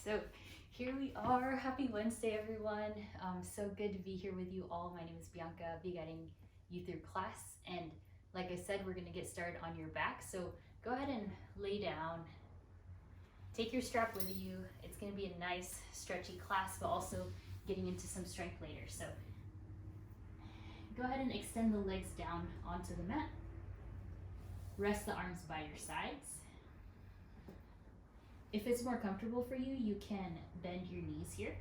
So here we are. Happy Wednesday, everyone. So good to be here with you all. My name is Bianca. I'll be guiding you through class. And like I said, we're going to get started on your back. So go ahead and lay down. Take your strap with you. It's going to be a nice, stretchy class, but also getting into some strength later. So go ahead and extend the legs down onto the mat. Rest the arms by your sides. If it's more comfortable for you, you can bend your knees here.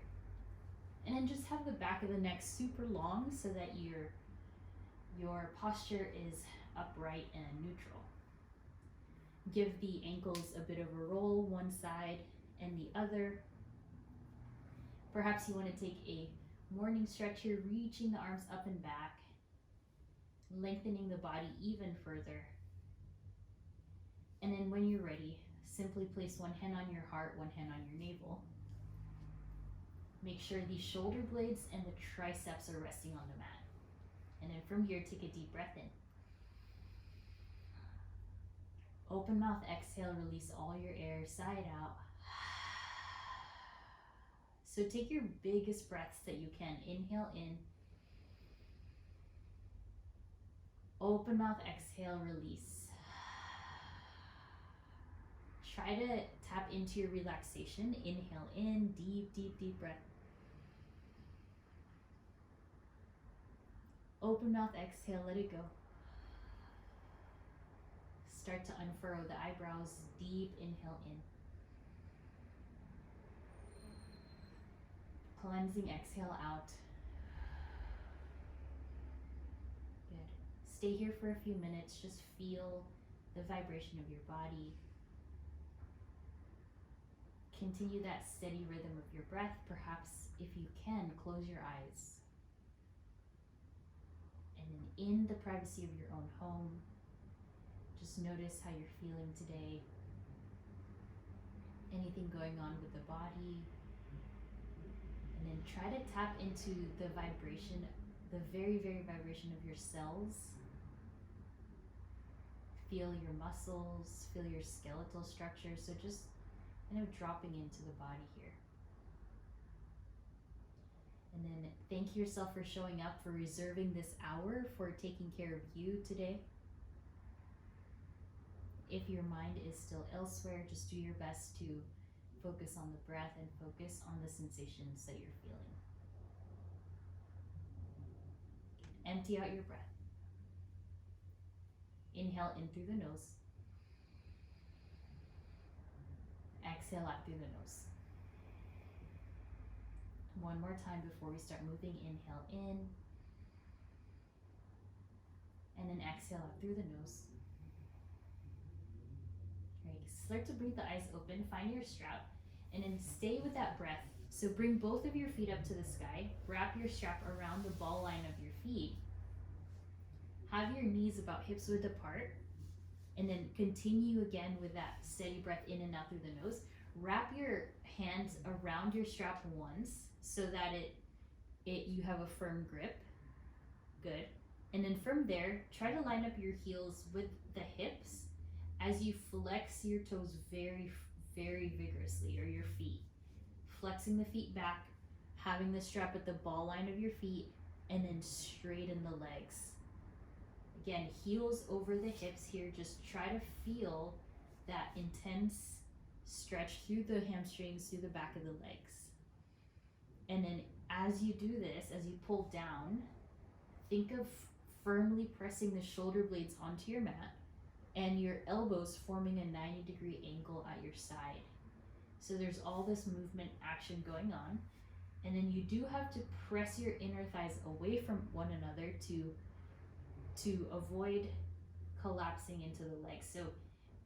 And then just have the back of the neck super long so that your posture is upright and neutral. Give the ankles a bit of a roll, one side and the other. Perhaps you want to take a morning stretch here, reaching the arms up and back, lengthening the body even further. And then when you're ready, simply place one hand on your heart, one hand on your navel. Make sure the shoulder blades and the triceps are resting on the mat. And then from here, take a deep breath in. Open mouth, exhale, release all your air, side out. So take your biggest breaths that you can. Inhale in. Open mouth, exhale, release. Try to tap into your relaxation. Inhale in, deep, deep, deep breath. Open mouth, exhale, let it go. Start to unfurrow the eyebrows. Deep inhale in. Cleansing exhale out. Good. Stay here for a few minutes. Just feel the vibration of your body. Continue that steady rhythm of your breath. Perhaps, if you can, close your eyes. And then in the privacy of your own home, just notice how you're feeling today. Anything going on with the body. And then try to tap into the vibration, the very, very vibration of your cells. Feel your muscles, feel your skeletal structure. So just kind of dropping into the body here. And then thank yourself for showing up, for reserving this hour, for taking care of you today. If your mind is still elsewhere, just do your best to focus on the breath and focus on the sensations that you're feeling. Empty out your breath. Inhale in through the nose. Exhale out through the nose. One more time before we start moving. Inhale in. And then exhale out through the nose. Great. Start to breathe the eyes open. Find your strap. And then stay with that breath. So bring both of your feet up to the sky. Wrap your strap around the ball line of your feet. Have your knees about hips width apart. And then continue again with that steady breath in and out through the nose. Wrap your hands around your strap once so that you have a firm grip. Good. And then from there, try to line up your heels with the hips as you flex your toes very, very vigorously, or your feet. Flexing the feet back, having the strap at the ball line of your feet, and then straighten the legs. Again, heels over the hips here. Just try to feel that intense stretch through the hamstrings, through the back of the legs. And then as you do this, as you pull down, think of firmly pressing the shoulder blades onto your mat and your elbows forming a 90-degree angle at your side. So there's all this movement action going on. And then you do have to press your inner thighs away from one another to avoid collapsing into the legs.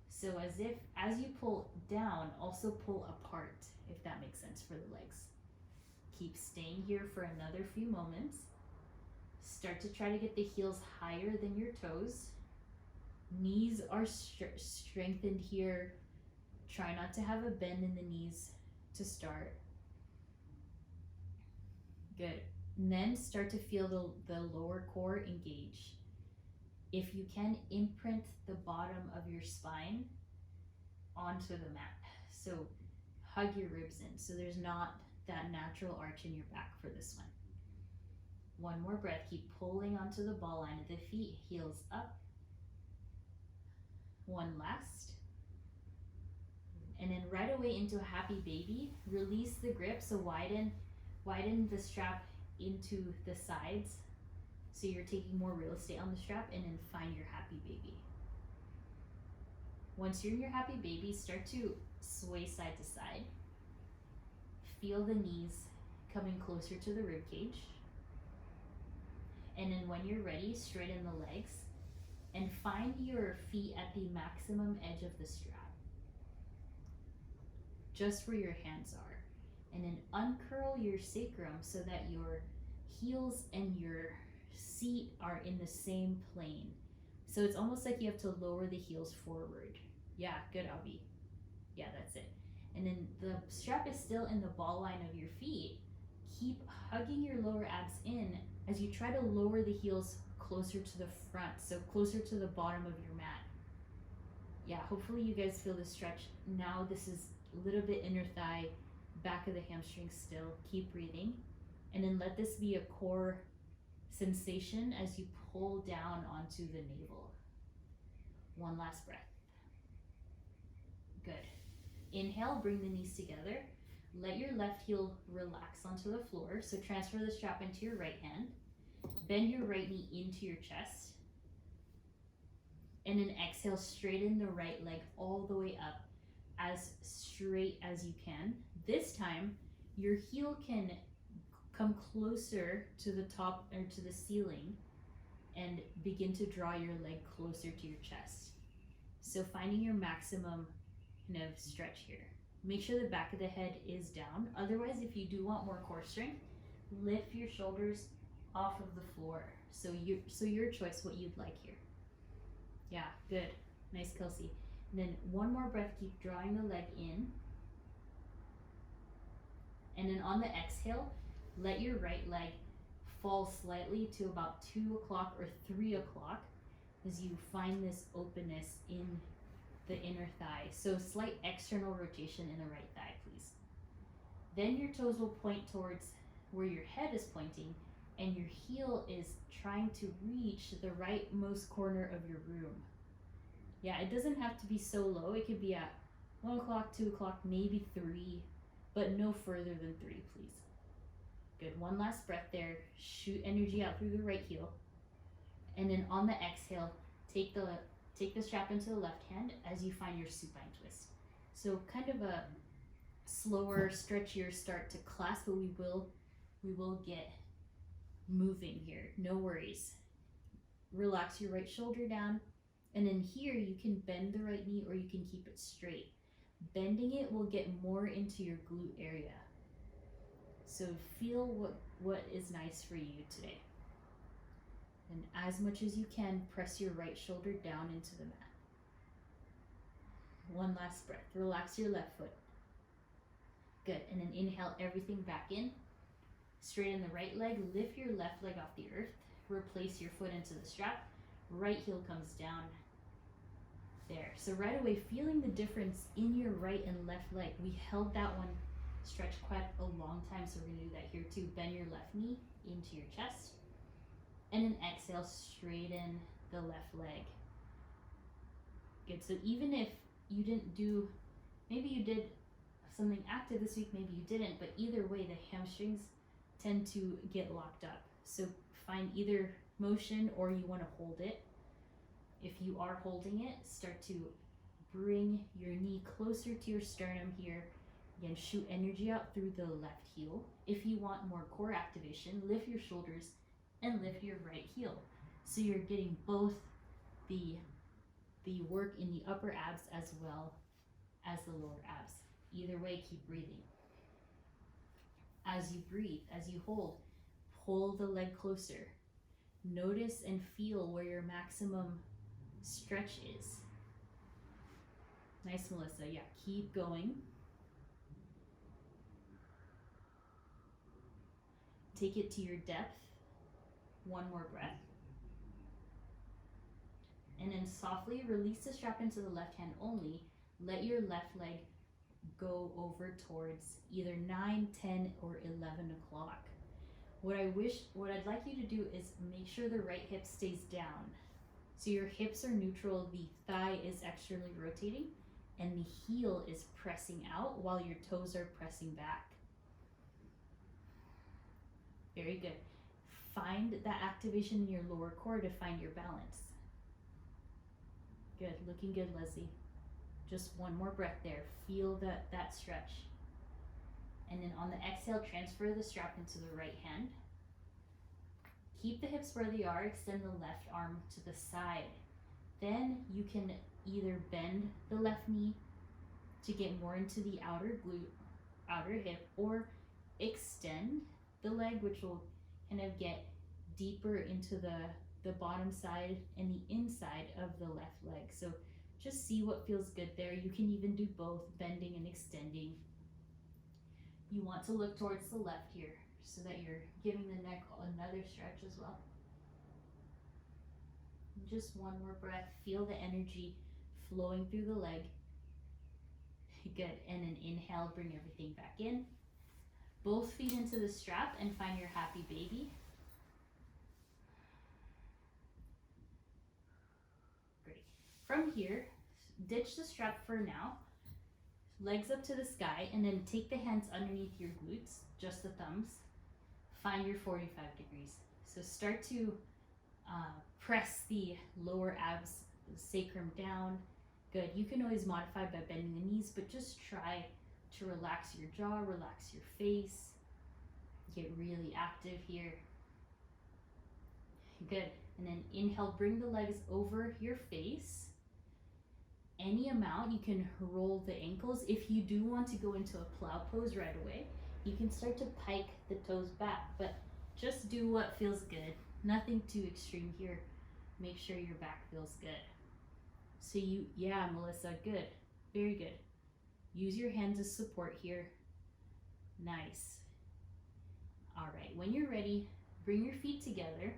So as you pull down, also pull apart, if that makes sense for the legs. Keep staying here for another few moments. Start to try to get the heels higher than your toes. Knees are strengthened here. Try not to have a bend in the knees to start. Good. And then start to feel the lower core engage. If you can, imprint the bottom of your spine onto the mat. So hug your ribs in, so there's not that natural arch in your back for this one. One more breath, keep pulling onto the ball line of the feet, heels up. One last. And then right away into a happy baby, release the grip, so widen the strap into the sides, so you're taking more real estate on the strap, and then find your happy baby. Once you're in your happy baby, start to sway side to side. Feel the knees coming closer to the rib cage. And then when you're ready, straighten the legs and find your feet at the maximum edge of the strap, just where your hands are. And then uncurl your sacrum so that your heels and your seat are in the same plane. So it's almost like you have to lower the heels forward. Yeah, good, Albie. Yeah, that's it. And then the strap is still in the ball line of your feet. Keep hugging your lower abs in as you try to lower the heels closer to the front, so closer to the bottom of your mat. Yeah, hopefully you guys feel the stretch. Now this is a little bit inner thigh, back of the hamstring still. Keep breathing. And then let this be a core sensation as you pull down onto the navel. One last breath. Good. Inhale, bring the knees together. Let your left heel relax onto the floor. So transfer the strap into your right hand. Bend your right knee into your chest. And then exhale, straighten the right leg all the way up as straight as you can. This time, your heel can come closer to the top or to the ceiling and begin to draw your leg closer to your chest. So finding your maximum kind of stretch here. Make sure the back of the head is down. Otherwise, if you do want more core strength, lift your shoulders off of the floor. So your choice, what you'd like here. Yeah, good. Nice, Kelsey. And then one more breath, keep drawing the leg in. And then on the exhale, let your right leg fall slightly to about 2 o'clock or 3 o'clock as you find this openness in the inner thigh. So slight external rotation in the right thigh, please. Then your toes will point towards where your head is pointing, and your heel is trying to reach the rightmost corner of your room. Yeah, it doesn't have to be so low. It could be at 1 o'clock, 2 o'clock, maybe 3, but no further than 3, please. Good, one last breath there. Shoot energy out through the right heel. And then on the exhale, take the strap into the left hand as you find your supine twist. So kind of a slower, stretchier start to class, but we will get moving here. No worries. Relax your right shoulder down. And then here you can bend the right knee or you can keep it straight. Bending it will get more into your glute area. So feel what is nice for you today. And as much as you can, press your right shoulder down into the mat. One last breath. Relax your left foot. Good. And then inhale everything back in. Straighten the right leg. Lift your left leg off the earth. Replace your foot into the strap. Right heel comes down. There. So right away, feeling the difference in your right and left leg. We held that one stretch quite a long time, so we're going to do that here too. Bend your left knee into your chest. And then exhale, straighten the left leg. Good. So even if you didn't do, maybe you did something active this week, maybe you didn't, but either way, the hamstrings tend to get locked up. So find either motion or you want to hold it. If you are holding it, start to bring your knee closer to your sternum here. Again, shoot energy out through the left heel. If you want more core activation, lift your shoulders and lift your right heel. So you're getting both the work in the upper abs as well as the lower abs. Either way, keep breathing. As you breathe, as you hold, pull the leg closer. Notice and feel where your maximum stretch is. Nice, Melissa. Yeah, keep going. Take it to your depth. One more breath. And then softly release the strap into the left hand only. Let your left leg go over towards either 9, 10, or 11 o'clock. What I'd like you to do is make sure the right hip stays down. So your hips are neutral, the thigh is externally rotating, and the heel is pressing out while your toes are pressing back. Very good. Find that activation in your lower core to find your balance. Good, looking good, Leslie. Just one more breath there. Feel that stretch. And then on the exhale, transfer the strap into the right hand. Keep the hips where they are, extend the left arm to the side. Then you can either bend the left knee to get more into the outer glute, outer hip, or extend the leg, which will kind of get deeper into the bottom side and the inside of the left leg. So just see what feels good there. You can even do both, bending and extending. You want to look towards the left here so that you're giving the neck another stretch as well. Just one more breath. Feel the energy flowing through the leg. Good. And then inhale, bring everything back in. Both feet into the strap and find your happy baby. Great. From here, ditch the strap for now. Legs up to the sky, and then take the hands underneath your glutes, just the thumbs. Find your 45 degrees. So start to press the lower abs, the sacrum down. Good. You can always modify by bending the knees, but just try to relax your jaw, relax your face. Get really active here. Good. And then inhale, bring the legs over your face. Any amount. You can roll the ankles. If you do want to go into a plow pose right away, you can start to pike the toes back, but just do what feels good. Nothing too extreme here. Make sure your back feels good. So yeah, Melissa, good. Very good. Use your hands as support here. Nice. All right, when you're ready, bring your feet together,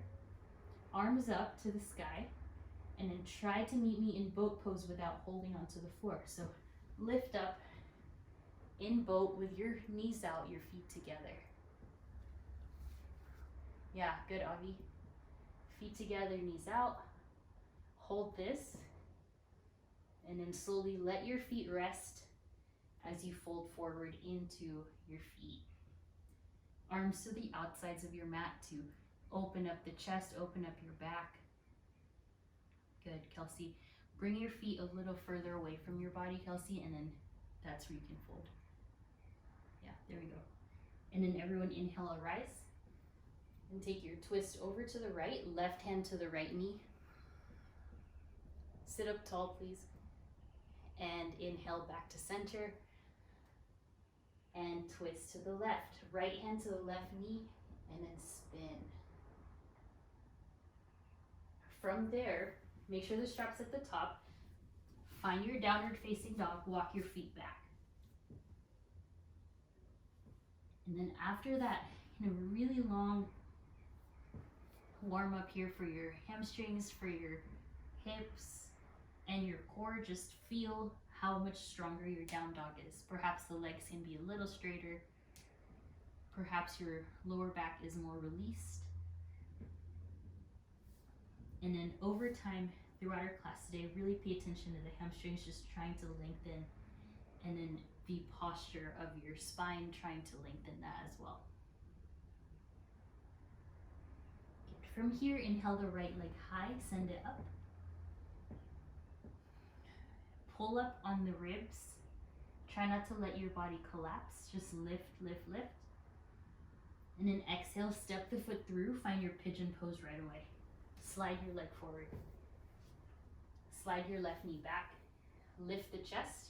arms up to the sky, and then try to meet me in boat pose without holding onto the floor. So lift up in boat with your knees out, your feet together. Yeah, good, Avi. Feet together, knees out. Hold this. And then slowly let your feet rest as you fold forward into your feet. Arms to the outsides of your mat to open up the chest, open up your back. Good, Kelsey. Bring your feet a little further away from your body, Kelsey, and then that's where you can fold. Yeah, there we go. And then everyone inhale, rise. And take your twist over to the right, left hand to the right knee. Sit up tall, please. And inhale back to center. And twist to the left. Right hand to the left knee, and then spin. From there, make sure the strap's at the top. Find your downward facing dog, walk your feet back. And then after that, really long warm up here for your hamstrings, for your hips, and your core. Just feel how much stronger your down dog is. Perhaps the legs can be a little straighter. Perhaps your lower back is more released. And then over time, throughout our class today, really pay attention to the hamstrings, just trying to lengthen, and then the posture of your spine, trying to lengthen that as well. From here, inhale the right leg high, send it up. Pull up on the ribs. Try not to let your body collapse. Just lift, lift, lift. And then exhale, step the foot through, find your pigeon pose right away. Slide your leg forward. Slide your left knee back. Lift the chest.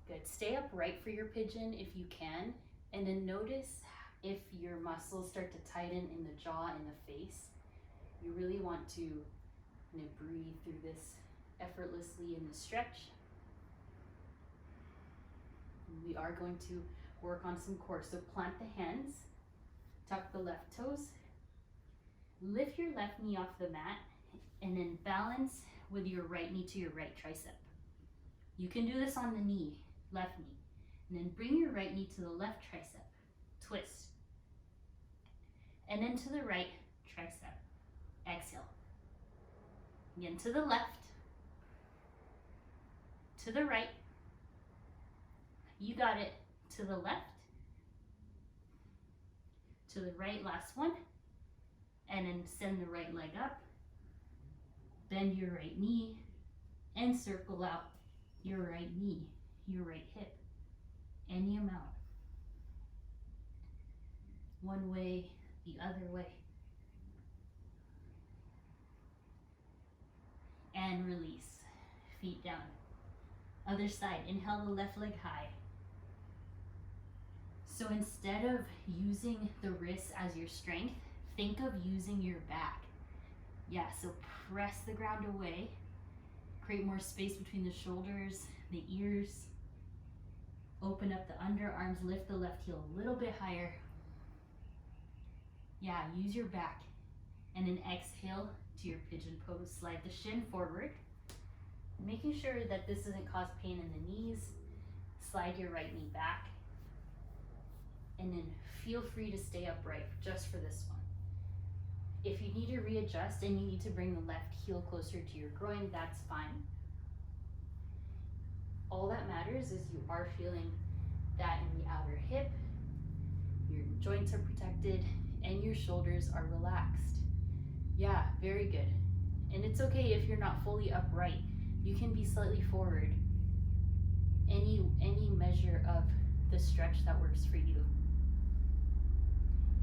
Good. Stay upright for your pigeon if you can. And then notice if your muscles start to tighten in the jaw and the face. You really want to breathe through this effortlessly in the stretch. We are going to work on some core. So plant the hands, tuck the left toes, lift your left knee off the mat, and then balance with your right knee to your right tricep. You can do this on the knee, left knee. And then bring your right knee to the left tricep, twist. And then to the right tricep, exhale. Again to the left, to the right. You got it. To the left, to the right, last one. And then send the right leg up. Bend your right knee and circle out your right knee, your right hip. Any amount. One way, the other way. And release. Feet down. Other side. Inhale the left leg high. So instead of using the wrists as your strength, think of using your back. Yeah, so press the ground away. Create more space between the shoulders, the ears. Open up the underarms, lift the left heel a little bit higher. Yeah, use your back. And then exhale to your pigeon pose. Slide the shin forward. Making sure that this doesn't cause pain in the knees. Slide your right knee back. And then feel free to stay upright just for this one. If you need to readjust and you need to bring the left heel closer to your groin, that's fine. All that matters is you are feeling that in the outer hip, your joints are protected, and your shoulders are relaxed. Yeah, very good. And it's okay if you're not fully upright. You can be slightly forward. Any measure of the stretch that works for you.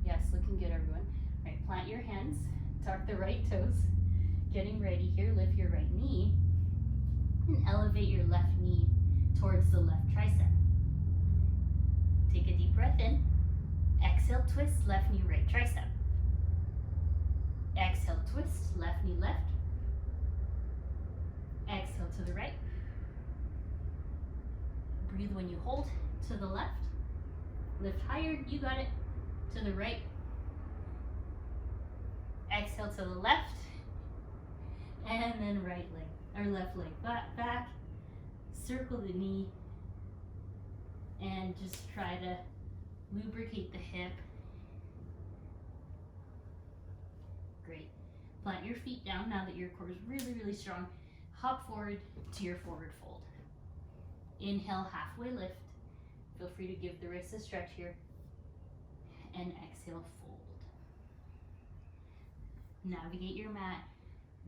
Yes, looking good, everyone. All right, plant your hands, tuck the right toes. Getting ready here, lift your right knee and elevate your left knee towards the left tricep. Take a deep breath in. Exhale, twist, left knee, right tricep. Exhale, twist, left knee, left. Exhale to the right. Breathe when you hold. To the left. Lift higher, you got it. To the right. Exhale to the left. And then right leg, or left leg back. Circle the knee. And just try to lubricate the hip. Great. Plant your feet down now that your core is really, really strong. Hop forward to your forward fold. Inhale, halfway lift. Feel free to give the wrists a stretch here. And exhale, fold. Navigate your mat.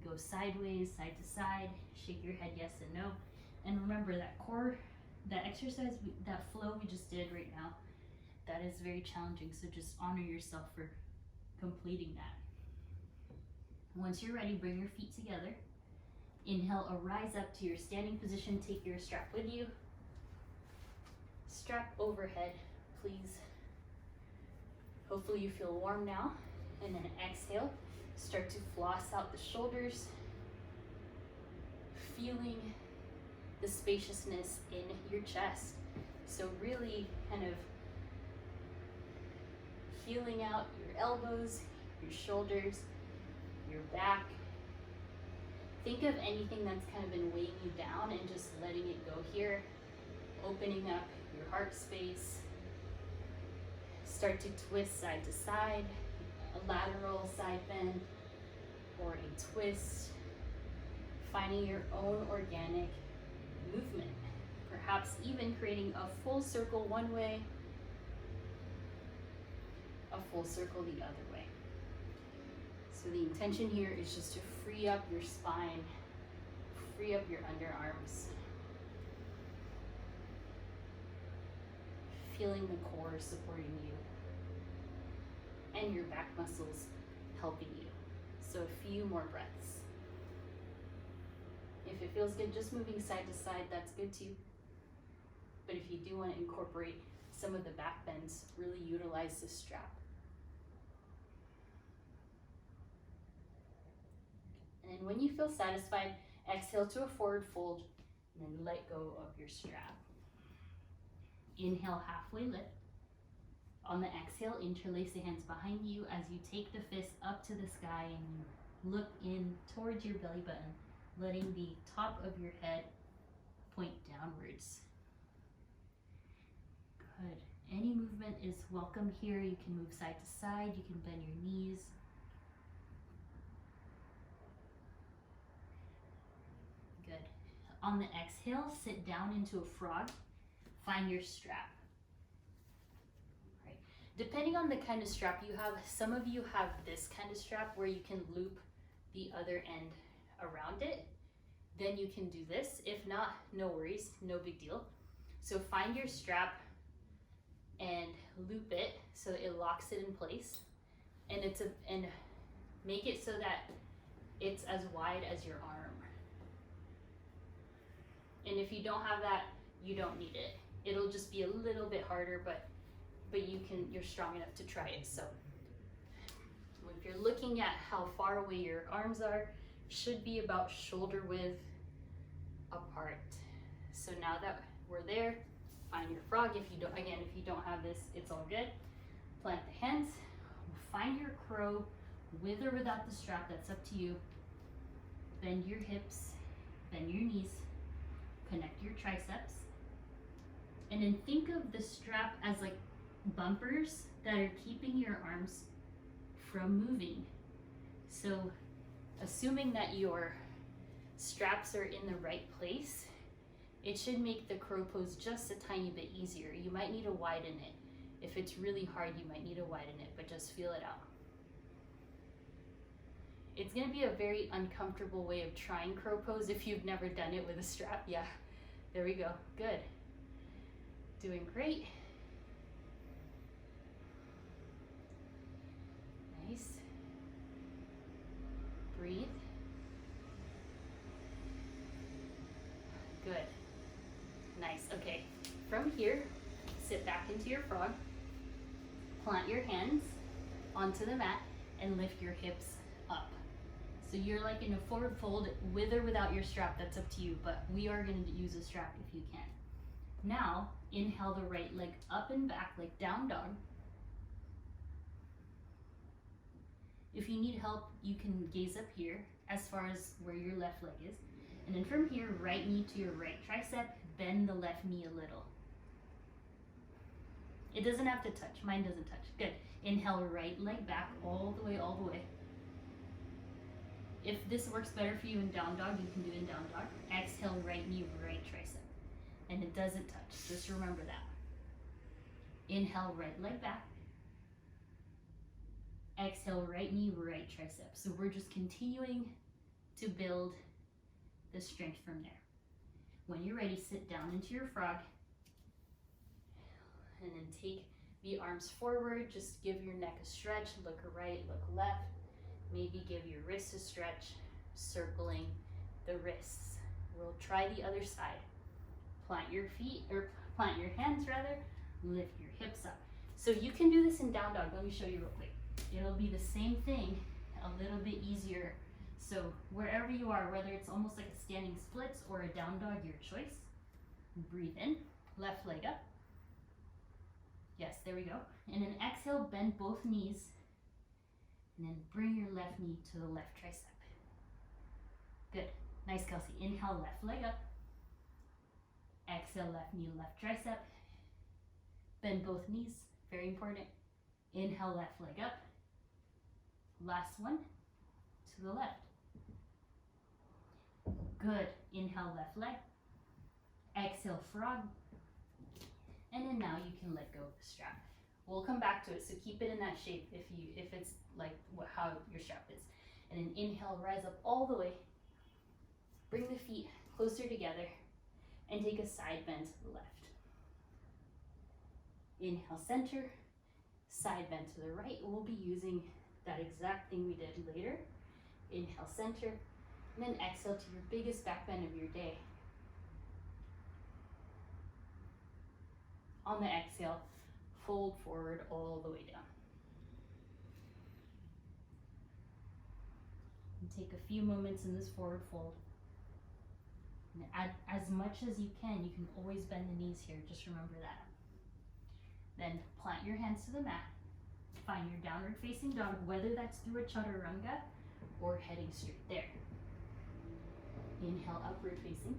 Go sideways, side to side. Shake your head yes and no. And remember that core, that exercise, that flow we just did right now, that is very challenging. So just honor yourself for completing that. Once you're ready, bring your feet together. Inhale, rise up to your standing position. Take your strap with you. Strap overhead, please. Hopefully you feel warm now. And then exhale, start to floss out the shoulders. Feeling the spaciousness in your chest. So really kind of feeling out your elbows, your shoulders, your back. Think of anything that's kind of been weighing you down and just letting it go here. Opening up your heart space. Start to twist side to side, a lateral side bend, or a twist. Finding your own organic movement. Perhaps even creating a full circle one way, a full circle the other way. So the intention here is just to free up your spine, free up your underarms. Feeling the core supporting you and your back muscles helping you. So a few more breaths. If it feels good just moving side to side, that's good too. But if you do want to incorporate some of the back bends, really utilize this strap. And when you feel satisfied, exhale to a forward fold and then let go of your strap. Inhale, halfway lift. On the exhale, interlace the hands behind you as you take the fist up to the sky and you look in towards your belly button, letting the top of your head point point downwards. Good. Any movement is welcome here. You can move side to side. You can bend your knees. Good. On the exhale, sit down into a frog. Find your strap. Right. Depending on the kind of strap you have, some of you have this kind of strap where you can loop the other end around it. Then you can do this. If not, no worries, no big deal. So find your strap and loop it so it locks it in place, and and make it so that it's as wide as your arm. And if you don't have that, you don't need it. It'll just be a little bit harder, but you're strong enough to try it. So if you're looking at how far away your arms are, should be about shoulder width apart. So now that we're there, find your frog. If you don't have this, it's all good. Plant the hands, find your crow with or without the strap, that's up to you. Bend your hips, bend your knees, connect your triceps. And then think of the strap as like bumpers that are keeping your arms from moving. So assuming that your straps are in the right place, it should make the crow pose just a tiny bit easier. You might need to widen it. If it's really hard, you might need to widen it, but just feel it out. It's gonna be a very uncomfortable way of trying crow pose if you've never done it with a strap. Yeah, there we go, good. Doing great. Nice. Breathe. Good. Nice, okay. From here, sit back into your frog, plant your hands onto the mat, and lift your hips up. So you're like in a forward fold with or without your strap, that's up to you, but we are gonna use a strap if you can. Now, inhale the right leg up and back like down dog. If you need help, you can gaze up here as far as where your left leg is. And then from here, right knee to your right tricep, bend the left knee a little. It doesn't have to touch, mine doesn't touch. Good. Inhale, right leg back all the way, all the way. If this works better for you in down dog, you can do it in down dog. Exhale, right knee, right tricep. And it doesn't touch, just remember that. Inhale, right leg back. Exhale, right knee, right tricep. So we're just continuing to build the strength from there. When you're ready, sit down into your frog and then take the arms forward. Just give your neck a stretch, look right, look left. Maybe give your wrists a stretch, circling the wrists. We'll try the other side. Plant your feet, or plant your hands rather, lift your hips up. So you can do this in down dog. Let me show you real quick. It'll be the same thing, a little bit easier. So wherever you are, whether it's almost like a standing splits or a down dog, your choice. Breathe in, left leg up. Yes, there we go. And then exhale, bend both knees. And then bring your left knee to the left tricep. Good, nice, Kelsey. Inhale, left leg up. Exhale, left knee, left tricep. Bend both knees, very important. Inhale, left leg up. Last one, to the left. Good, inhale, left leg. Exhale, frog. And then now you can let go of the strap. We'll come back to it, so keep it in that shape if it's like how your strap is. And then inhale, rise up all the way. Bring the feet closer together and take a side bend to the left. Inhale, center, side bend to the right. We'll be using that exact thing we did later. Inhale, center, and then exhale to your biggest back bend of your day. On the exhale, fold forward all the way down. And take a few moments in this forward fold. And add as much as you can. You can always bend the knees here, just remember that. Then plant your hands to the mat. Find your downward facing dog, whether that's through a chaturanga or heading straight there. Inhale, upward facing.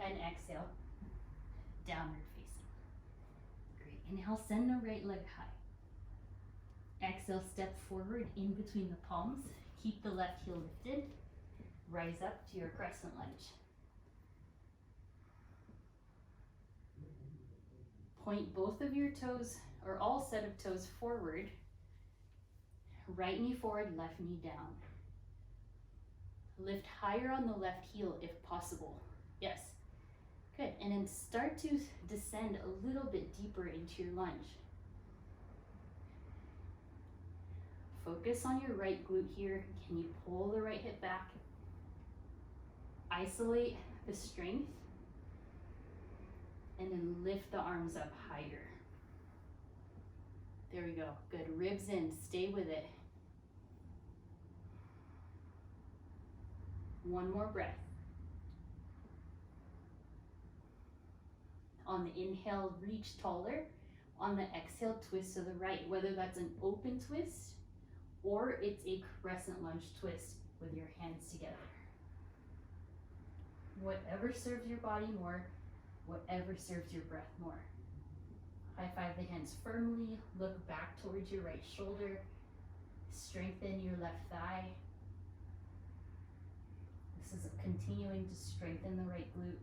And exhale, downward facing. Great. Inhale, send the right leg high. Exhale, step forward in between the palms. Keep the left heel lifted. Rise up to your crescent lunge. Point both of your toes, or all set of toes forward. Right knee forward, left knee down. Lift higher on the left heel if possible. Yes. Good. And then start to descend a little bit deeper into your lunge. Focus on your right glute here. Can you pull the right hip back? Isolate the strength. And then lift the arms up higher. There we go. Good. Ribs in. Stay with it. One more breath. On the inhale, reach taller. On the exhale, twist to the right, whether that's an open twist or it's a crescent lunge twist with your hands together. Whatever serves your body more, whatever serves your breath more. High five the hands firmly, look back towards your right shoulder, strengthen your left thigh. This is continuing to strengthen the right glute.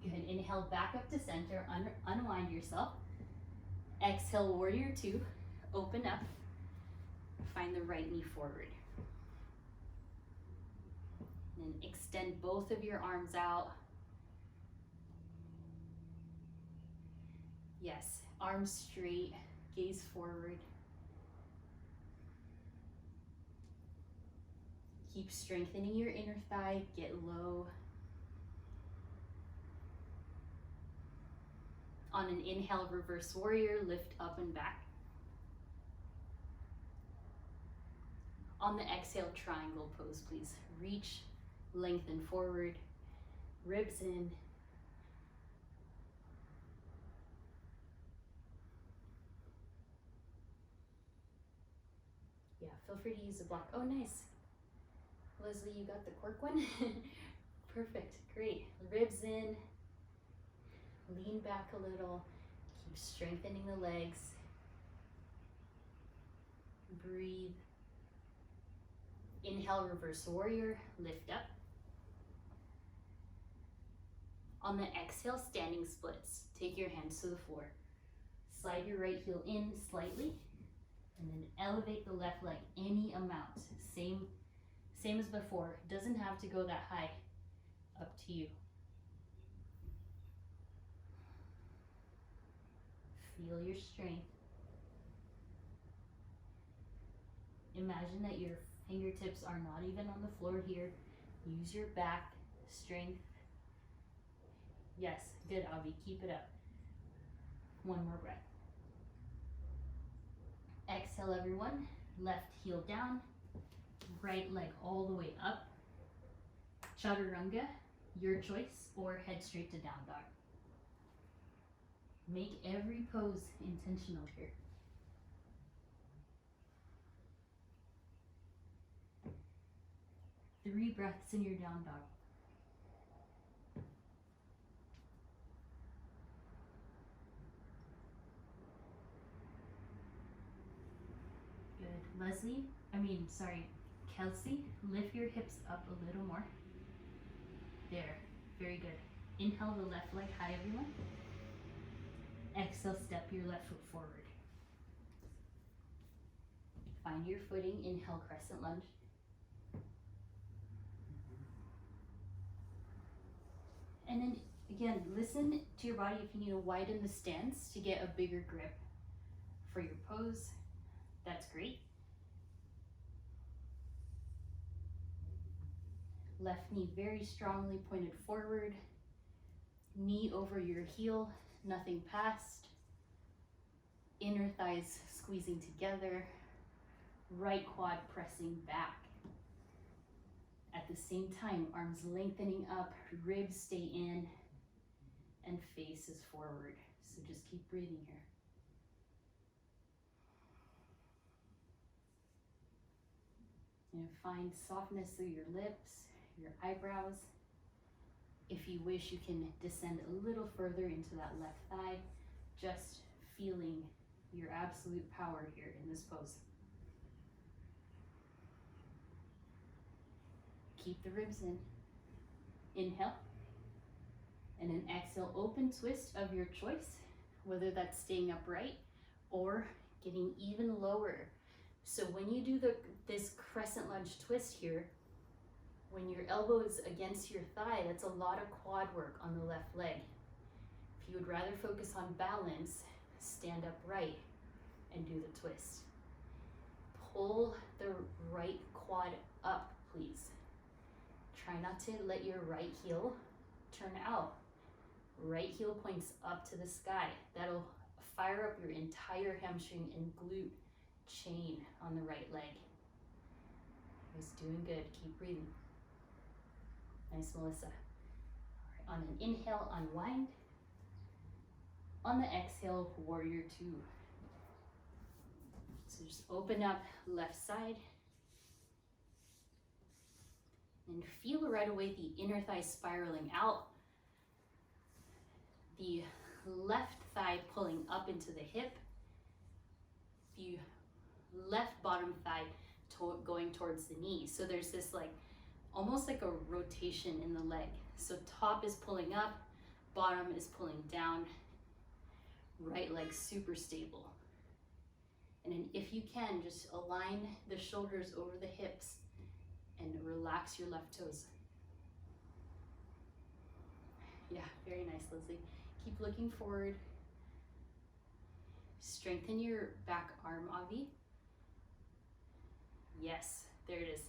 Good, inhale back up to center, unwind yourself. Exhale, warrior two, open up, find the right knee forward. And then extend both of your arms out. Yes, arms straight, gaze forward. Keep strengthening your inner thigh, get low. On an inhale, reverse warrior, lift up and back. On the exhale, triangle pose, please. Reach, lengthen forward, ribs in. Yeah, feel free to use the block. Oh, nice. Leslie, you got the cork one? Perfect, great. Ribs in, lean back a little, keep strengthening the legs. Breathe. Inhale, reverse warrior, lift up. On the exhale, standing splits. Take your hands to the floor. Slide your right heel in slightly, and then elevate the left leg any amount. Same as before. Doesn't have to go that high. Up to you. Feel your strength. Imagine that your fingertips are not even on the floor here. Use your back strength. Yes, good, Avi. Keep it up. One more breath. Exhale, everyone. Left heel down. Right leg all the way up. Chaturanga, your choice, or head straight to down dog. Make every pose intentional here. Three breaths in your down dog. Good. Kelsey, lift your hips up a little more. There, very good. Inhale the left leg high, everyone. Exhale, step your left foot forward. Find your footing, inhale, crescent lunge. And then again, listen to your body if you need to widen the stance to get a bigger grip for your pose. That's great. Left knee very strongly pointed forward. Knee over your heel, nothing past. Inner thighs squeezing together. Right quad pressing back. At the same time, arms lengthening up, ribs stay in, and face is forward. So just keep breathing here. And find softness through your lips, your eyebrows. If you wish, you can descend a little further into that left thigh, just feeling your absolute power here in this pose. Keep the ribs in. Inhale. And an exhale, open twist of your choice, whether that's staying upright or getting even lower. So when you do this crescent lunge twist here, when your elbow is against your thigh, that's a lot of quad work on the left leg. If you would rather focus on balance, stand upright and do the twist. Pull the right quad up, please. Try not to let your right heel turn out. Right heel points up to the sky. That'll fire up your entire hamstring and glute chain on the right leg. He's doing good. Keep breathing. Nice, Melissa. All right, on an inhale, unwind. On the exhale, warrior two. So just open up left side. And feel right away the inner thigh spiraling out. The left thigh pulling up into the hip. The left bottom thigh going towards the knee. So there's this almost like a rotation in the leg. So top is pulling up, bottom is pulling down, right leg super stable. And then if you can, just align the shoulders over the hips and relax your left toes. Yeah, very nice, Leslie. Keep looking forward. Strengthen your back arm, Avi. Yes, there it is.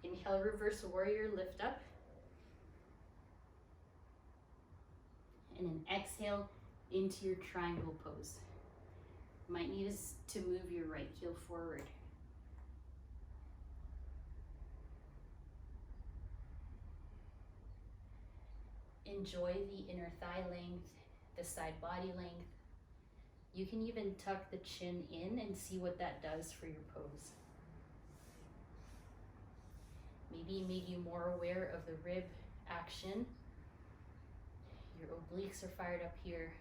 Inhale, reverse warrior, lift up. And then exhale into your triangle pose. Might need us to move your right heel forward. Enjoy the inner thigh length, the side body length. You can even tuck the chin in and see what that does for your pose. Maybe make you more aware of the rib action. Your obliques are fired up here.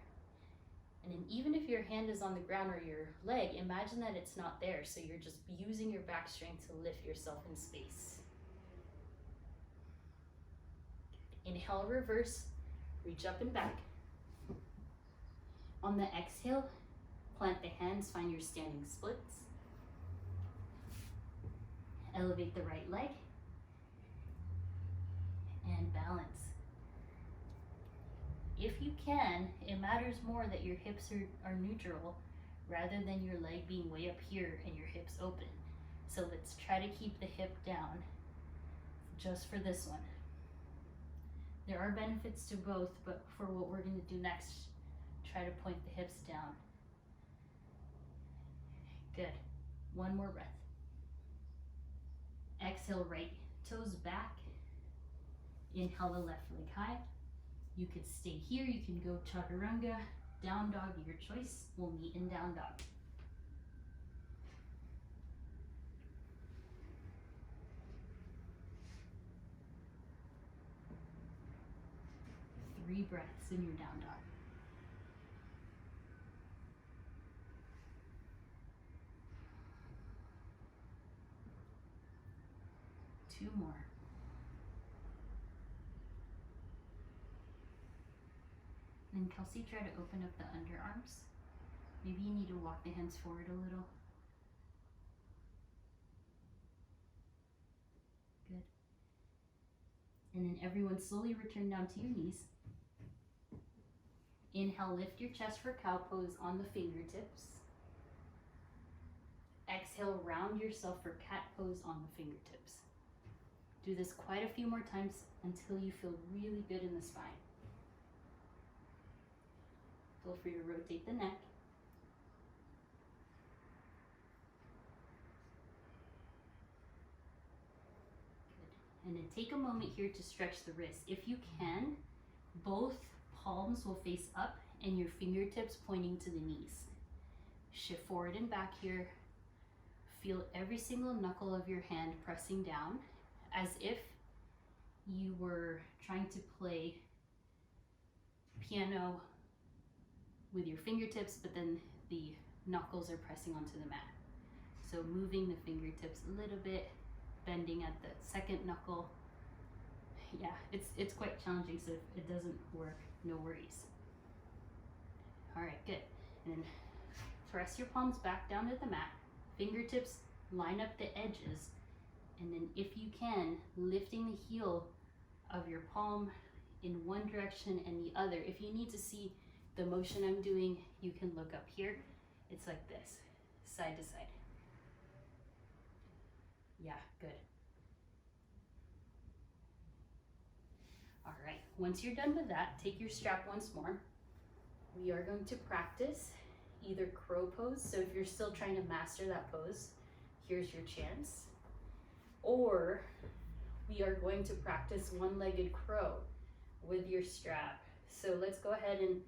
And then even if your hand is on the ground or your leg, imagine that it's not there. So you're just using your back strength to lift yourself in space. Inhale, reverse, reach up and back. On the exhale, plant the hands, find your standing splits. Elevate the right leg. And balance. If you can, it matters more that your hips are neutral rather than your leg being way up here and your hips open. So let's try to keep the hip down just for this one. There are benefits to both, but for what we're going to do next, try to point the hips down. Good. One more breath. Exhale, right toes back. Inhale the left leg high. You could stay here, you can go chaturanga, down dog, your choice. We'll meet in down dog. Three breaths in your down dog. Two more. And Kelsey, try to open up the underarms. Maybe you need to walk the hands forward a little. Good. And then everyone slowly return down to your knees. Inhale, lift your chest for cow pose on the fingertips. Exhale, round yourself for cat pose on the fingertips. Do this quite a few more times until you feel really good in the spine. Feel free to rotate the neck. Good. And then take a moment here to stretch the wrists. If you can, both palms will face up and your fingertips pointing to the knees. Shift forward and back here. Feel every single knuckle of your hand pressing down as if you were trying to play piano with your fingertips, but then the knuckles are pressing onto the mat. So moving the fingertips a little bit, bending at the second knuckle. Yeah, it's quite challenging, so if it doesn't work, no worries. All right, good. And then press your palms back down to the mat. Fingertips line up the edges. And then if you can, lifting the heel of your palm in one direction and the other. If you need to see the motion I'm doing, you can look up here. It's like this, side to side. Yeah, good. All right, once you're done with that, take your strap once more. We are going to practice either crow pose. So if you're still trying to master that pose, here's your chance. Or we are going to practice one-legged crow with your strap. So let's go ahead and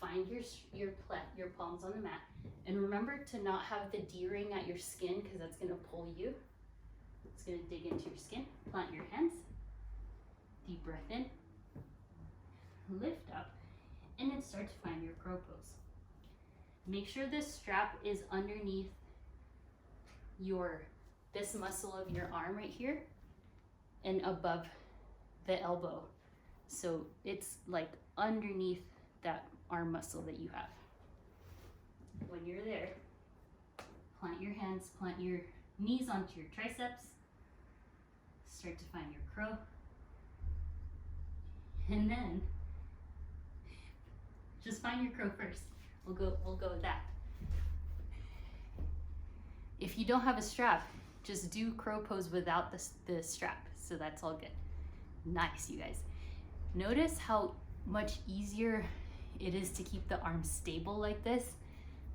find your palms on the mat. And remember to not have the D-ring at your skin, because that's gonna pull you. It's gonna dig into your skin. Plant your hands. Deep breath in. Lift up. And then start to find your crow pose. Make sure this strap is underneath this muscle of your arm right here and above the elbow. So it's like underneath that arm muscle that you have. When you're there, plant your hands, plant your knees onto your triceps. Start to find your crow. And then just find your crow first. We'll go with that. If you don't have a strap, just do crow pose without the strap. So that's all good. Nice, you guys. Notice how much easier it is to keep the arms stable like this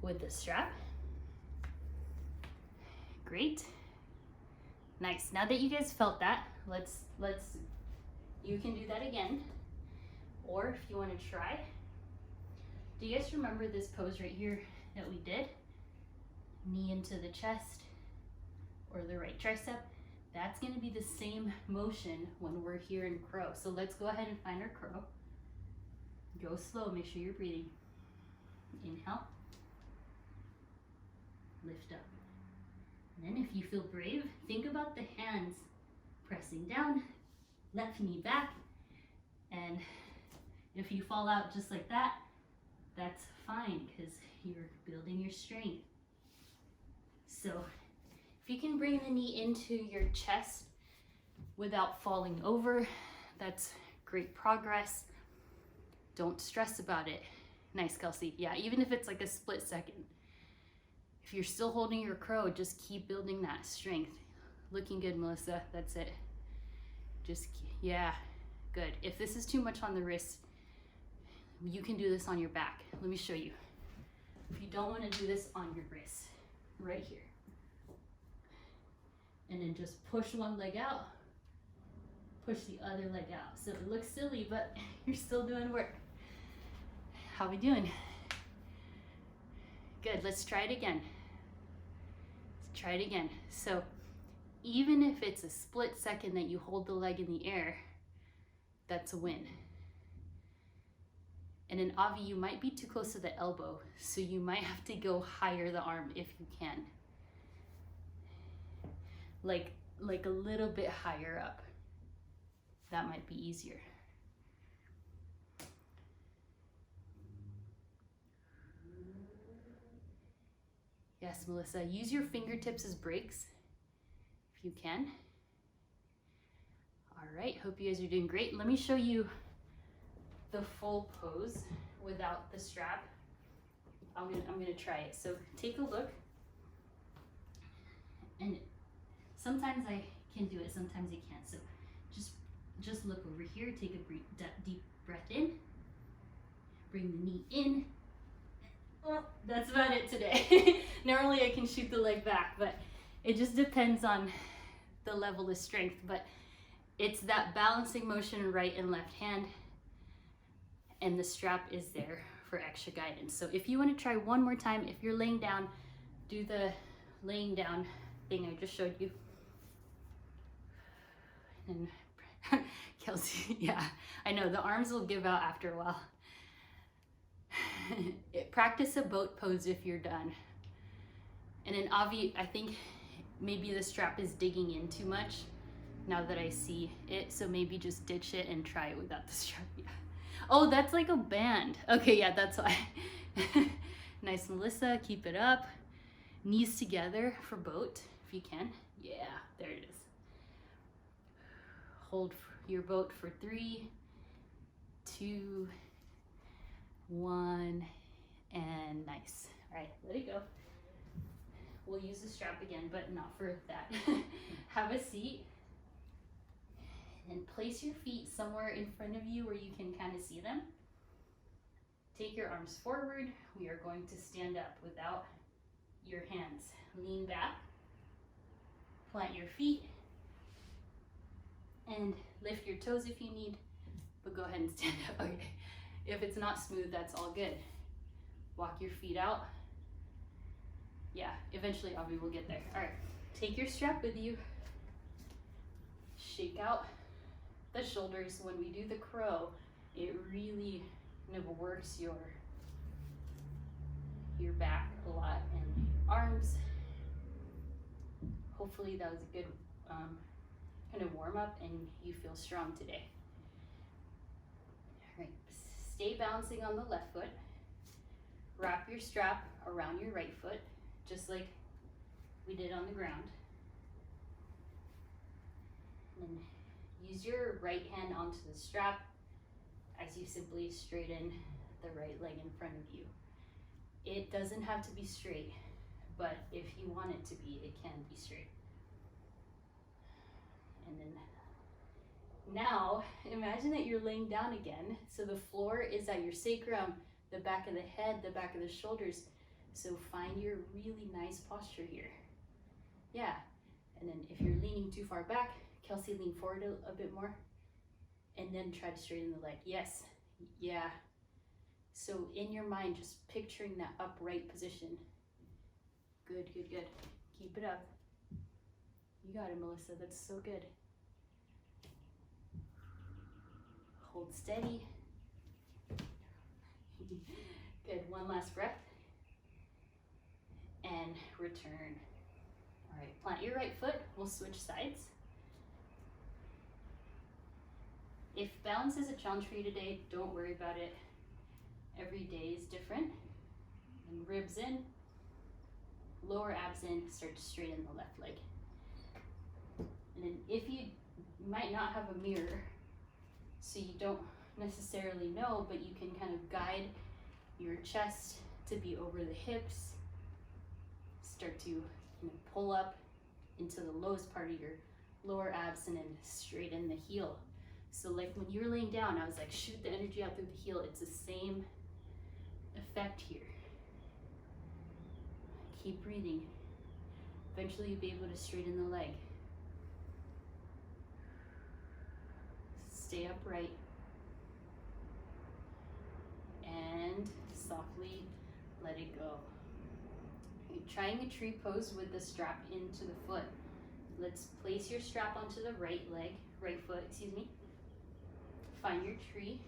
with the strap. Great. Nice. Now that you guys felt that, you can do that again. Or if you want to try, do you guys remember this pose right here that we did? Knee into the chest or the right tricep. That's going to be the same motion when we're here in crow. So let's go ahead and find our crow. Go slow, make sure you're breathing. Inhale. Lift up. And then if you feel brave, think about the hands pressing down, left knee back. And if you fall out just like that, that's fine because you're building your strength. So if you can bring the knee into your chest without falling over, that's great progress. Don't stress about it. Nice, Kelsey. Yeah, even if it's like a split second. If you're still holding your crow, just keep building that strength. Looking good, Melissa. That's it. Yeah, good. If this is too much on the wrist, you can do this on your back. Let me show you. If you don't want to do this on your wrist, right here. And then just push one leg out, push the other leg out. So it looks silly, but you're still doing work. How we doing? Good, let's try it again. Let's try it again. So even if it's a split second that you hold the leg in the air, that's a win. And in Avi, you might be too close to the elbow, so you might have to go higher the arm if you can. Like a little bit higher up. That might be easier. Yes, Melissa, use your fingertips as brakes if you can. All right, hope you guys are doing great. Let me show you the full pose without the strap. I'm gonna try it. So take a look. And sometimes I can do it, sometimes I can't. So just look over here, take a deep breath in, bring the knee in. Oh, that's about it today. Normally I can shoot the leg back, but it just depends on the level of strength. But it's that balancing motion, right and left hand, and the strap is there for extra guidance. So if you want to try one more time, if you're laying down, do the laying down thing I just showed you. And Kelsey, yeah, I know the arms will give out after a while. Practice a boat pose if you're done. And then Avi, I think maybe the strap is digging in too much now that I see it, so maybe just ditch it and try it without the strap. Yeah. Oh, that's like a band. Okay, yeah, that's why. Nice, Melissa, keep it up. Knees together for boat, if you can. Yeah, there it is. Hold your boat for 3, 2, 1, and nice. All right, let it go. We'll use the strap again, but not for that. Have a seat and place your feet somewhere in front of you where you can kind of see them. Take your arms forward. We are going to stand up without your hands. Lean back, plant your feet, and lift your toes if you need, but go ahead and stand up. Okay. If it's not smooth, that's all good. Walk your feet out. Yeah, eventually Avi will get there. All right, take your strap with you. Shake out the shoulders. When we do the crow, it really kind of works your back a lot and your arms. Hopefully that was a good kind of warm up and you feel strong today. All right, stay bouncing on the left foot. Wrap your strap around your right foot, just like we did on the ground. And use your right hand onto the strap as you simply straighten the right leg in front of you. It doesn't have to be straight, but if you want it to be, it can be straight. And then now imagine that you're laying down again. So the floor is at your sacrum, the back of the head, the back of the shoulders. So find your really nice posture here. Yeah, and then if you're leaning too far back, Kelsey, lean forward a bit more, and then try to straighten the leg. Yes, yeah. So in your mind, just picturing that upright position. Good, good, good. Keep it up. You got it, Melissa, that's so good. Hold steady. Good, one last breath. And return. All right, plant your right foot. We'll switch sides. If balance is a challenge for you today, don't worry about it. Every day is different. And ribs in, lower abs in, start to straighten the left leg. And then if you might not have a mirror, so you don't necessarily know, but you can kind of guide your chest to be over the hips. Start to pull up into the lowest part of your lower abs and then straighten the heel. So like when you were laying down, I was like, shoot the energy out through the heel. It's the same effect here. Keep breathing. Eventually you'll be able to straighten the leg. Stay upright. And softly let it go. Trying a tree pose with the strap into the foot. Let's place your strap onto the right foot, excuse me. Find your tree.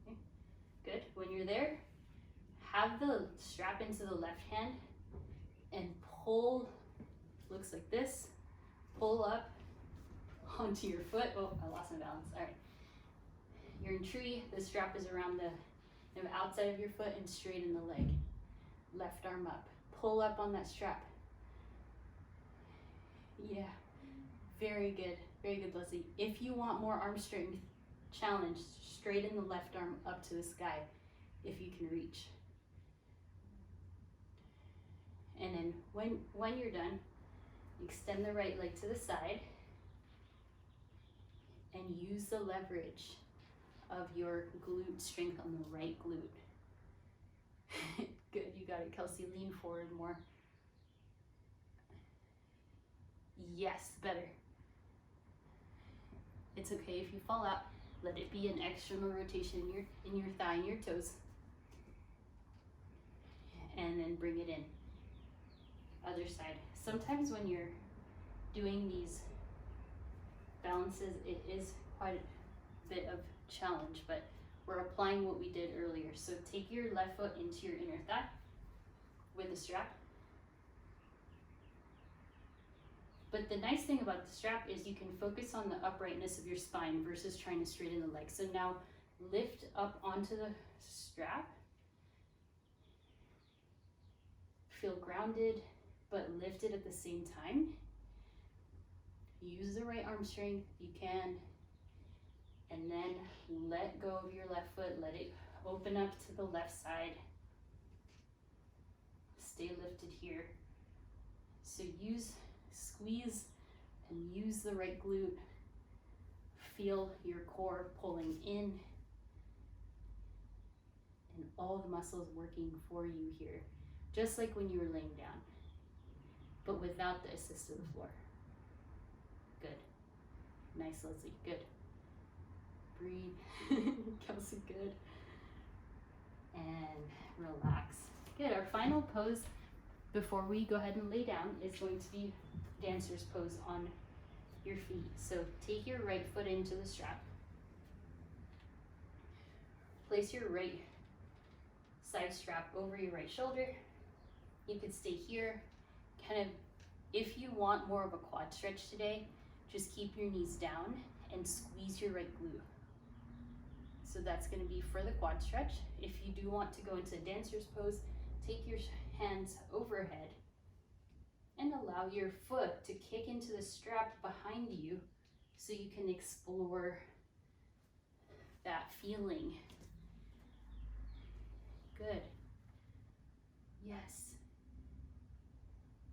Okay. Good, when you're there, have the strap into the left hand and pull, looks like this, pull up onto your foot. Oh, I lost my balance, all right. You're in tree, the strap is around the outside of your foot and straighten the leg. Left arm up. Pull up on that strap. Yeah, very good, Leslie. If you want more arm strength challenge, straighten the left arm up to the sky if you can reach. And then when you're done, extend the right leg to the side and use the leverage of your glute strength on the right glute. Good, you got it, Kelsey. Lean forward more. Yes, better. It's okay if you fall out. Let it be an external rotation in your thigh and your toes. And then bring it in. Other side. Sometimes when you're doing these balances, it is quite a bit of challenge, but we're applying what we did earlier. So take your left foot into your inner thigh with the strap. But the nice thing about the strap is you can focus on the uprightness of your spine versus trying to straighten the legs. So now lift up onto the strap. Feel grounded, but lifted at the same time. Use the right arm strength if you can. And then let go of your left foot. Let it open up to the left side. Stay lifted here. So squeeze and use the right glute. Feel your core pulling in and all the muscles working for you here, just like when you were laying down, but without the assist of the floor. Good. Nice, Leslie. Good. Breathe. Kelsey, good. And relax. Good. Our final pose before we go ahead and lay down is going to be dancer's pose on your feet. So take your right foot into the strap. Place your right side strap over your right shoulder. You could stay here. Kind of, if you want more of a quad stretch today, just keep your knees down and squeeze your right glute. So that's going to be for the quad stretch. If you do want to go into dancer's pose, take your hands overhead and allow your foot to kick into the strap behind you so you can explore that feeling. Good. Yes.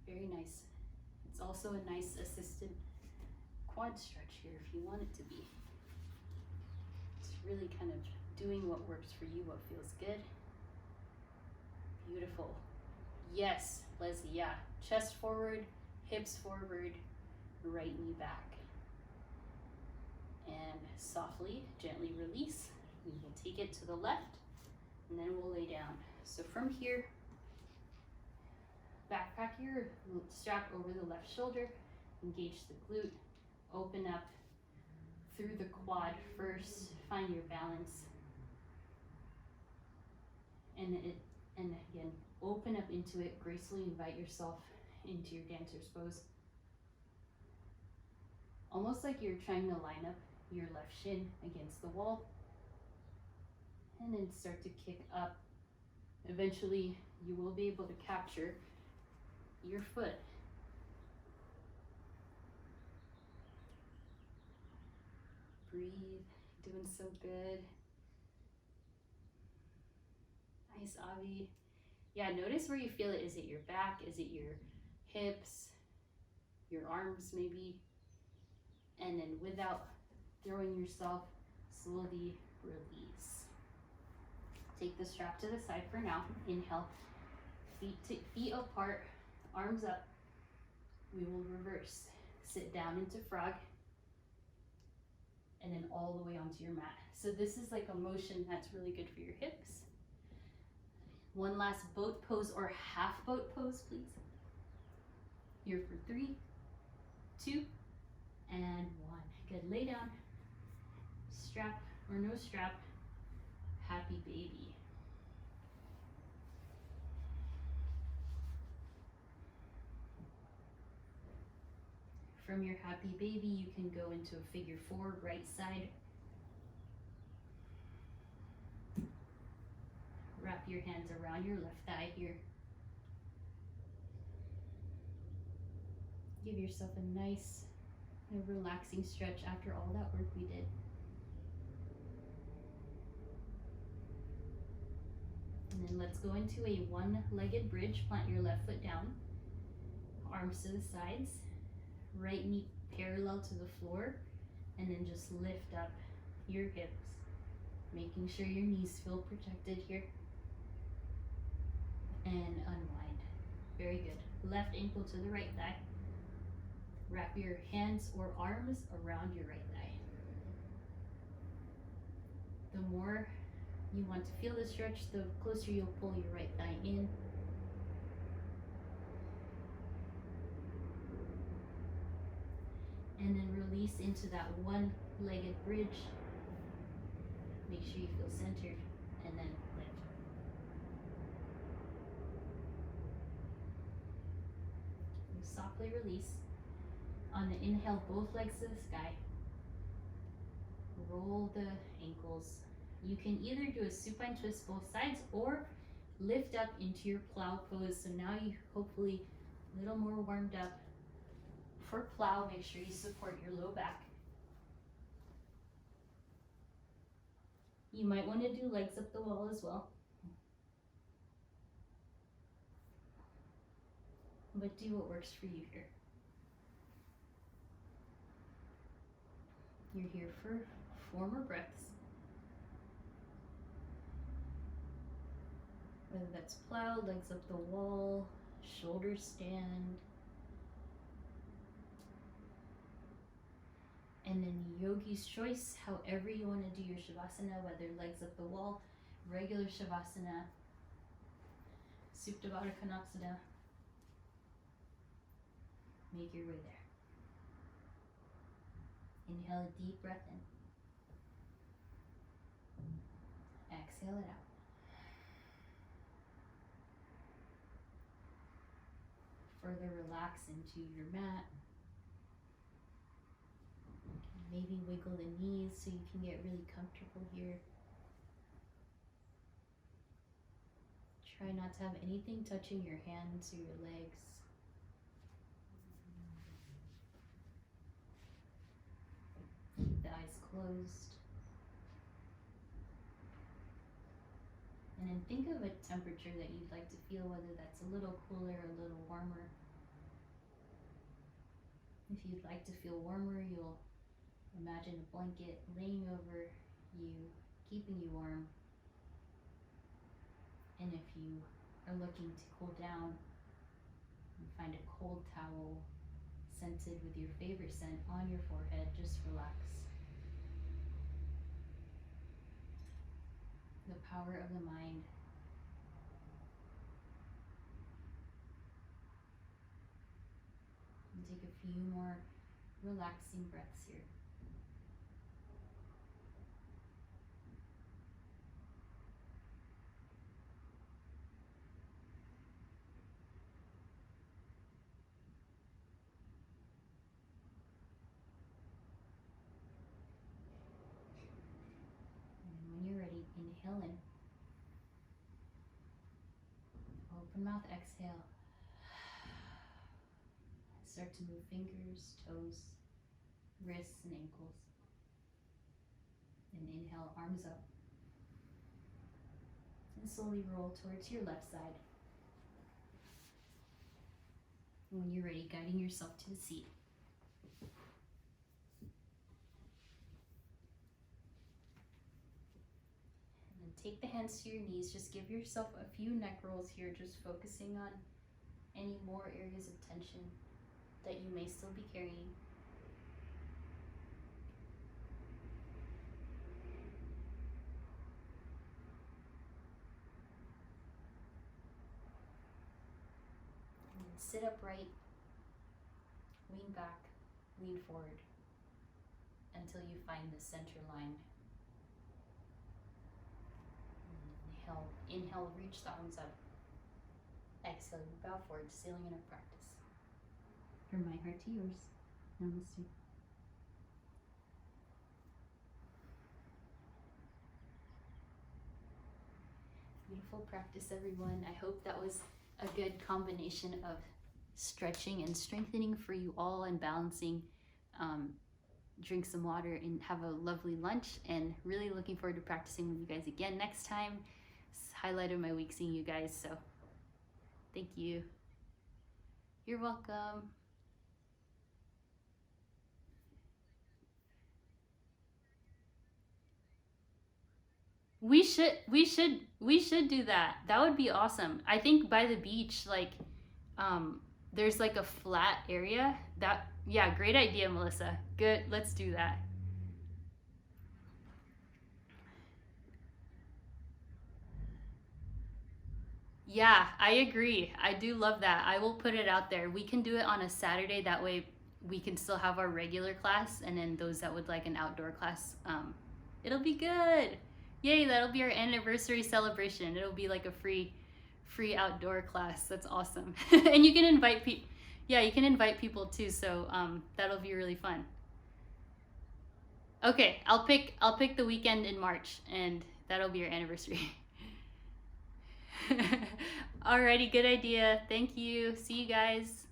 Very nice. It's also a nice assisted quad stretch here if you want it to be. It's really kind of doing what works for you, what feels good. Beautiful. Yes, Leslie, yeah. Chest forward, hips forward, right knee back. And softly, gently release. We will take it to the left, and then we'll lay down. So from here, backpack your strap over the left shoulder, engage the glute, open up through the quad first, find your balance. And again, open up into it, gracefully invite yourself into your dancer's pose. Almost like you're trying to line up your left shin against the wall. And then start to kick up. Eventually, you will be able to capture your foot. Breathe, doing so good. Nice, Avi. Yeah, notice where you feel it. Is it your back? Is it your hips? Your arms maybe? And then without throwing yourself, slowly release. Take the strap to the side for now. Inhale, feet apart, arms up. We will reverse. Sit down into frog. And then all the way onto your mat. So this is like a motion that's really good for your hips. One last boat pose or half boat pose, please. Here for 3, 2, and 1. Good, lay down. Strap or no strap, happy baby. From your happy baby, you can go into a figure 4, right side. Wrap your hands around your left thigh here. Give yourself a nice, relaxing stretch after all that work we did. And then let's go into a one-legged bridge. Plant your left foot down, arms to the sides, right knee parallel to the floor, and then just lift up your hips, making sure your knees feel protected here. And unwind. Very good. Left ankle to the right thigh. Wrap your hands or arms around your right thigh. The more you want to feel the stretch, the closer you'll pull your right thigh in. And then release into that one-legged bridge. Make sure you feel centered, and then lift. You softly release. On the inhale, both legs to the sky. Roll the ankles. You can either do a supine twist both sides or lift up into your plow pose. So now you hopefully a little more warmed up. For plow, make sure you support your low back. You might want to do legs up the wall as well. But do what works for you here. You're here for 4 more breaths. Whether that's plow, legs up the wall, shoulders stand. And then yogi's choice, however you want to do your shavasana, whether legs up the wall, regular shavasana, supta baddha konasana. Make your way there. Inhale a deep breath in. Exhale it out. Further relax into your mat. Maybe wiggle the knees so you can get really comfortable here. Try not to have anything touching your hands or your legs. Keep the eyes closed. And then think of a temperature that you'd like to feel, whether that's a little cooler or a little warmer. If you'd like to feel warmer, you'll imagine a blanket laying over you, keeping you warm. And if you are looking to cool down, you find a cold towel scented with your favorite scent on your forehead. Just relax. The power of the mind. And take a few more relaxing breaths here. Inhale in. Open mouth, exhale. Start to move fingers, toes, wrists, and ankles. And inhale, arms up. And slowly roll towards your left side. And when you're ready, guiding yourself to the seat. Take the hands to your knees. Just give yourself a few neck rolls here, just focusing on any more areas of tension that you may still be carrying. And then sit upright, lean back, lean forward until you find the center line. Inhale, reach the arms up. Exhale, bow forward, sealing in our practice. From my heart to yours. Namaste. Beautiful practice, everyone. I hope that was a good combination of stretching and strengthening for you all and balancing. Drink some water and have a lovely lunch, and really looking forward to practicing with you guys again next time. It's highlight of my week seeing you guys, so thank you. You're welcome. We should do that. That would be awesome. I think by the beach, like there's like a flat area that, yeah, great idea, Melissa. Good, let's do that. Yeah, I agree. I do love that. I will put it out there. We can do it on a Saturday. That way we can still have our regular class, and then those that would like an outdoor class, it'll be good. Yay, that'll be our anniversary celebration. It'll be like a free outdoor class. That's awesome. And you can invite people. Yeah, you can invite people too, so that'll be really fun. Okay, I'll pick the weekend in March, and that'll be your anniversary. Alrighty, good idea. Thank you. See you guys.